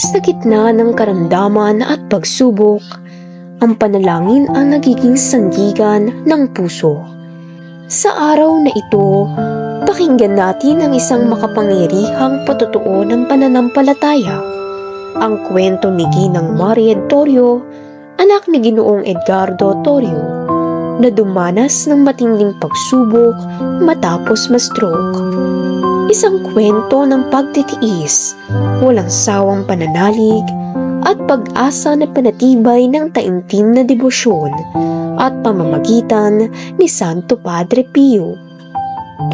Sa gitna ng karamdaman at pagsubok, ang panalangin ang nagiging sandigan ng puso. Sa araw na ito, pakinggan natin ang isang makapangyarihang patotoo ng pananampalataya. Ang kwento ni Ginang Maried Torrio, anak ni Ginoong Edgardo Torrio, na dumanas ng matinding pagsubok matapos ma-stroke. Isang kwento ng pagtitiis, walang sawang pananalig, at pag-asa na panatibay ng taimtim na debosyon at pamamagitan ni Santo Padre Pio.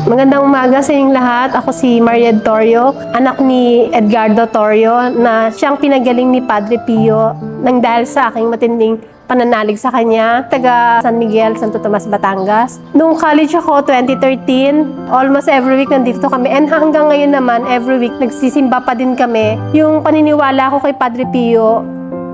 Magandang umaga sa inyong lahat. Ako si Maried Torrio, anak ni Edgardo Torrio na siyang pinagaling ni Padre Pio nang dahil sa aking matinding pananalig sa kanya, taga San Miguel, Santo Tomas, Batangas. Noong college ako, 2013, almost every week nandito kami. And hanggang ngayon naman, every week nagsisimba pa din kami. Yung paniniwala ko kay Padre Pio,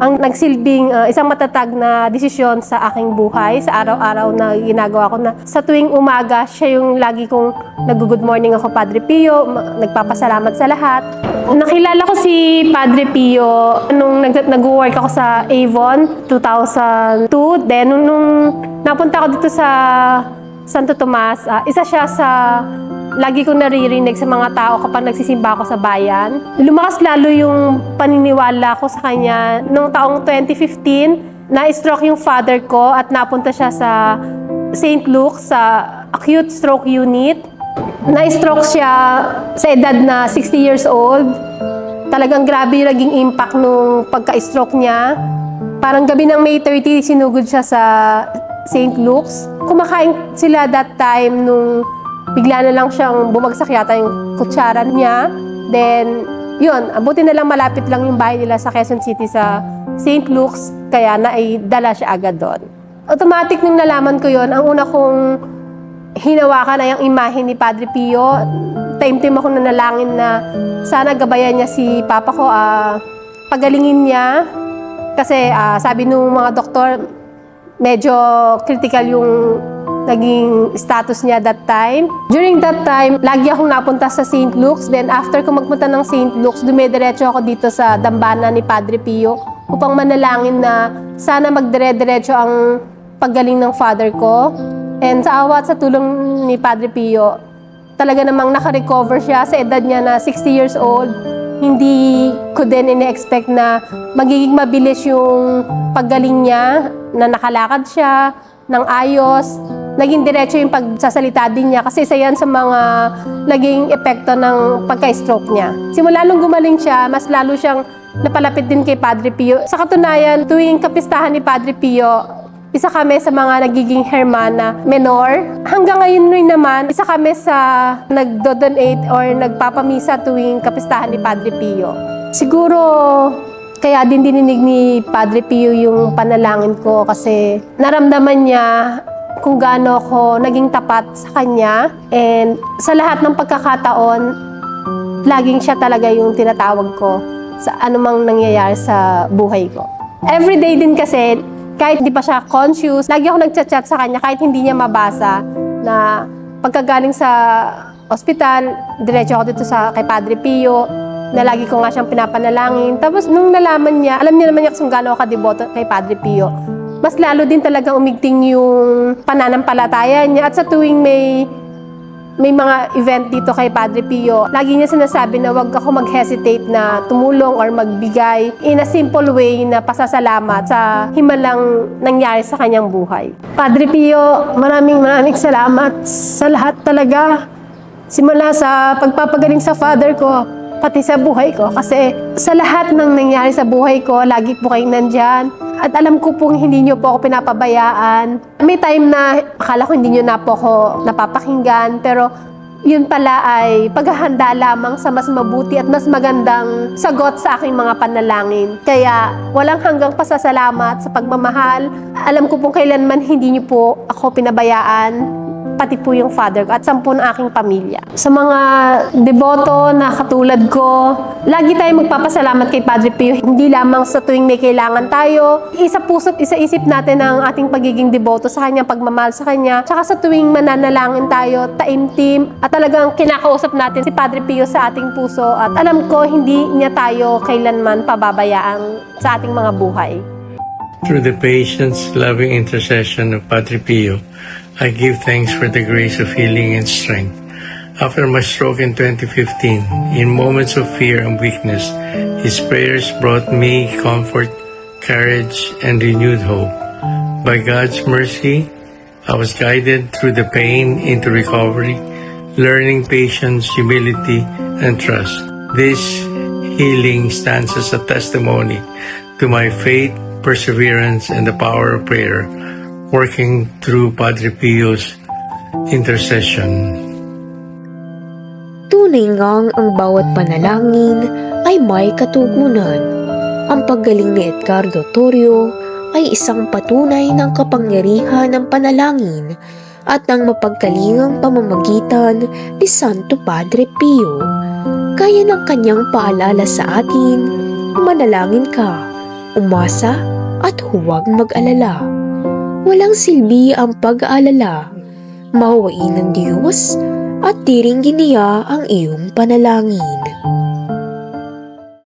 ang nagsilbing isang matatag na desisyon sa aking buhay, sa araw-araw na ginagawa ko na sa tuwing umaga, siya yung lagi kong nag-good morning ako, Padre Pio, nagpapasalamat sa lahat. Nakilala ko si Padre Pio nung nag-work ako sa Avon, 2002. Then, nung napunta ako dito sa Santo Tomas, isa siya sa lagi kong naririnig sa mga tao kapag nagsisimba ako sa bayan. Lumakas lalo yung paniniwala ko sa kanya. Noong taong 2015, na-stroke yung father ko at napunta siya sa St. Luke's sa acute stroke unit. Na-stroke siya sa edad na 60 years old. Talagang grabe yung naging impact nung pagka-stroke niya. Parang gabi ng May 30, sinugod siya sa St. Luke's. Kumakain sila that time nung bigla na lang siyang bumagsak yata yung kutsara niya. Then, yun, abuti na lang malapit lang yung bahay nila sa Quezon City sa St. Luke's, kaya naidala siya agad doon. Automatic nung nalaman ko yun, ang una kong hinawakan ay ang imahe ni Padre Pio. Taimtim ako nanalangin na sana gabayan niya si Papa ko, pagalingin niya. Kasi sabi nung mga doktor, medyo critical yung naging status niya that time. During that time, lagi akong napunta sa St. Luke's. Then after ko magpunta ng St. Luke's, dumediretso ako dito sa dambana ni Padre Pio upang manalangin na sana magdire-diretso ang paggaling ng father ko. And sa awa at sa tulong ni Padre Pio, talaga namang nakarecover siya sa edad niya na 60 years old. Hindi ko din ine-expect na magiging mabilis yung paggaling niya, na nakalakad siya ng ayos. Naging diretso yung pagsasalita din niya kasi isa yan sa mga naging epekto ng pagka-stroke niya. Simula nung gumaling siya, mas lalo siyang napalapit din kay Padre Pio. Sa katunayan, tuwing kapistahan ni Padre Pio, isa kami sa mga nagiging hermana menor. Hanggang ngayon rin naman, isa kami sa nagdo-donate or nagpapamisa tuwing kapistahan ni Padre Pio. Siguro, kaya din dininig ni Padre Pio yung panalangin ko kasi naramdaman niya kung gaano ako naging tapat sa kanya. And sa lahat ng pagkakataon, laging siya talaga yung tinatawag ko sa anumang nangyayari sa buhay ko. Everyday din kasi, kahit hindi pa siya conscious, lagi ako nagchat-chat sa kanya kahit hindi niya mabasa na pagkagaling sa ospital, diretso ako dito kay Padre Pio, na lagi ko nga siyang pinapanalangin. Tapos nung nalaman niya, alam niya naman niya kung gaano ako kadiboto kay Padre Pio, mas lalo din talagang umigting yung pananampalataya niya. At sa tuwing may mga event dito kay Padre Pio, lagi niya sinasabi na wag ako mag-hesitate na tumulong or magbigay in a simple way na pasasalamat sa himalang nangyari sa kanyang buhay. Padre Pio, maraming salamat sa lahat talaga. Simula sa pagpapagaling sa father ko, pati sa buhay ko. Kasi sa lahat ng nangyari sa buhay ko, lagi po kayong nandyan. At alam ko pong hindi nyo po ako pinapabayaan. May time na akala ko hindi nyo na po ako napapakinggan. Pero yun pala ay paghahanda lamang sa mas mabuti at mas magandang sagot sa aking mga panalangin. Kaya walang hanggang pasasalamat sa pagmamahal. Alam ko pong kailanman hindi nyo po ako pinabayaan. pati po yung father ko at 10 ng aking pamilya. Sa mga deboto na katulad ko, lagi tayong magpapasalamat kay Padre Pio, hindi lamang sa tuwing may kailangan tayo, isa puso't isa isip natin ang ating pagiging deboto sa kanya, pagmamahal sa kanya, tsaka sa tuwing mananalangin tayo, taimtim, at talagang kinakausap natin si Padre Pio sa ating puso at alam ko hindi niya tayo kailanman pababayaan sa ating mga buhay. Through the patience, loving intercession of Padre Pio, I give thanks for the grace of healing and strength. After my stroke in 2015, in moments of fear and weakness, his prayers brought me comfort, courage, and renewed hope. By God's mercy, I was guided through the pain into recovery, learning patience, humility, and trust. This healing stands as a testimony to my faith, perseverance, and the power of prayer, working through Padre Pio's intercession. Tunay ngang ang bawat panalangin ay may katugunan. Ang paggaling ni Edgardo Torrio ay isang patunay ng kapangyarihan ng panalangin at ng mapagkalingang pamamagitan ni Santo Padre Pio. Kaya ng kanyang paalala sa atin, manalangin ka, umasa at huwag mag-alala. Walang silbi ang pag-aalala. Mahawain ng Diyos at tiringgin niya ang iyong panalangin.